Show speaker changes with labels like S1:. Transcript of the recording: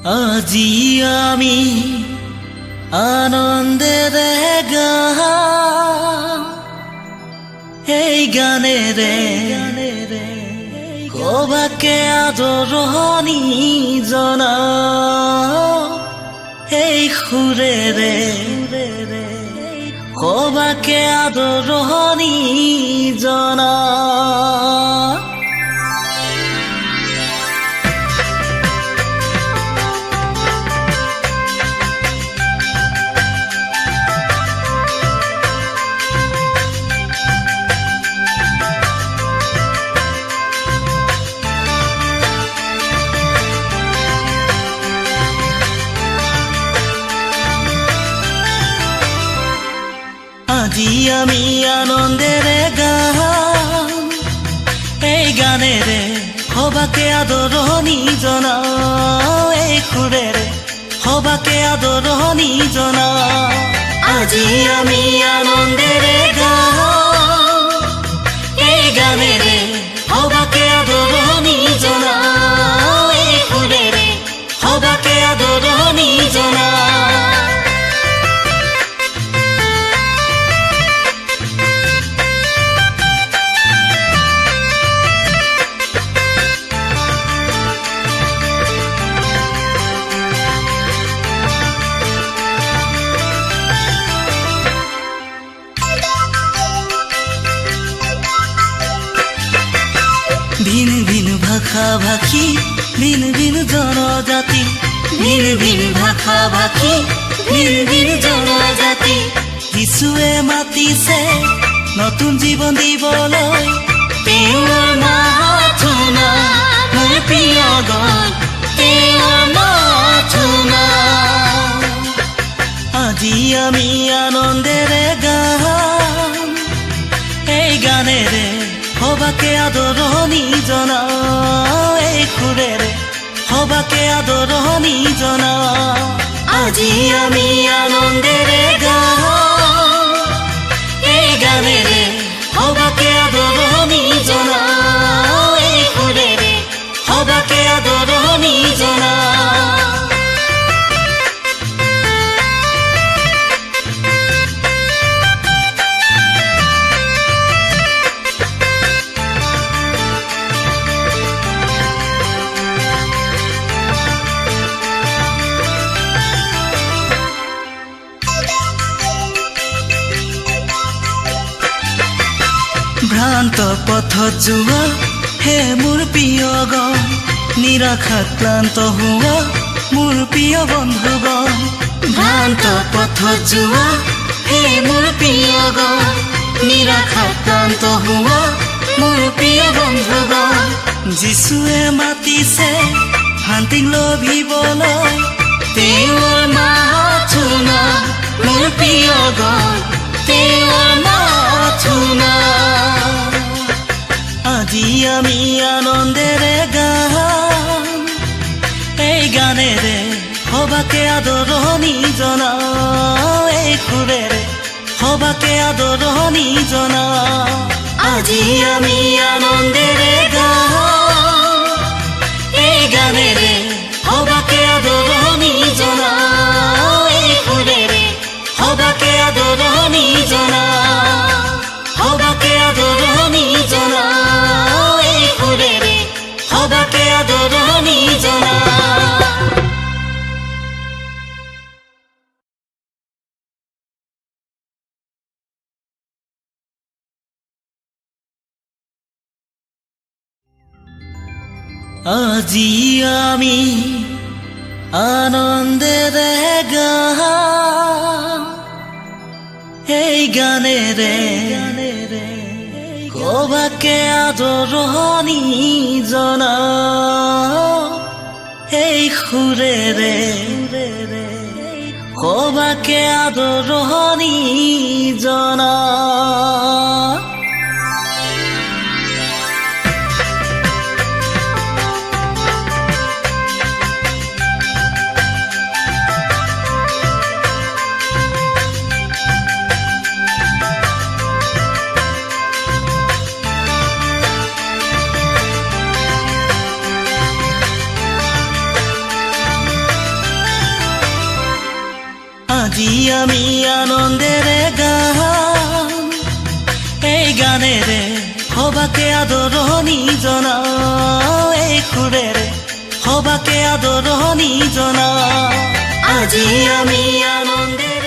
S1: আজি আমি আনন্দেৰে গাম এই গানেৰে কবাকে আদৰণি জনাও এই সুৰেৰে কবাকে আদৰণি জনাও আজি আমি আনন্দেৰে গাম এই গানেৰে সবাকে আদৰণি জনাও এই সুৰেৰে সবাকে আদৰণি জনাও আজি আমি আনন্দেৰে গাম এই গানেৰে সবাকে আদৰণি জনাও এই সুৰেৰে সবাকে আদৰণি জনাও ভিন ভিন ভাষা ভাষী ভিন ভিন জনজাতি ভিন ভিন ভাষা ভাষী ভিন ভিন জনজাতি যিশুৱে মাতিছে নতুন জীৱন দিবলৈ তেওঁৰ মাত শুনা মোৰ প্ৰিয় গান তেওঁৰ মাত শুনা আজি আমি আনন্দেৰে গাম এই গানেৰে সবাকে আদৰণি জনাও এই সুৰেৰে সবাকে আদৰণি জনাও আজি আমি আনন্দেৰে গাম এই গানেৰে সবাকে আদৰণি জনাও এই সুৰেৰে সবাকে আদৰণি জনাও ভ্ৰান্ত পথত যোৱা হে মোৰ প্ৰিয় গণ নিৰাশাত ক্লান্ত হোৱা মোৰ প্ৰিয় বন্ধুগণ ভ্ৰান্ত পথত যোৱা হে মোৰ প্ৰিয় গণ নিৰাশাত ক্লান্ত হোৱা মোৰ প্ৰিয় বন্ধুগণ যিশুৱে মাতিছে শান্তিক লভিবলৈ তেওঁৰ মাত শুনা মোৰ প্ৰিয় গণ তেওঁৰ মাত শুনা আজি আমি আনন্দেৰে গাম এই গানেৰে সবাকে আদৰণি জনাও এই সুৰেৰে সবাকে আদৰণি জনাও আজি আমি আনন্দেৰে গাম এই গানেৰে সবাকে আদৰণি জনাও এই সুৰেৰে সবাকে আদৰণি জনাও সবাকে আদৰণি জনাও এই সুৰেৰে সবাকে আদৰণি জনাও আজি আমি আনন্দেৰে গাম এই গানেৰে কবাকে আদৰণি জনাও এই সুৰেৰে কবাকে আদৰণি জনাও আজি আমি আনন্দেৰে গাম এই গানেৰে সবাকে আদৰণি জনাও এই সুৰেৰে সবাকে আদৰণি জনাও আজি আমি আনন্দেৰে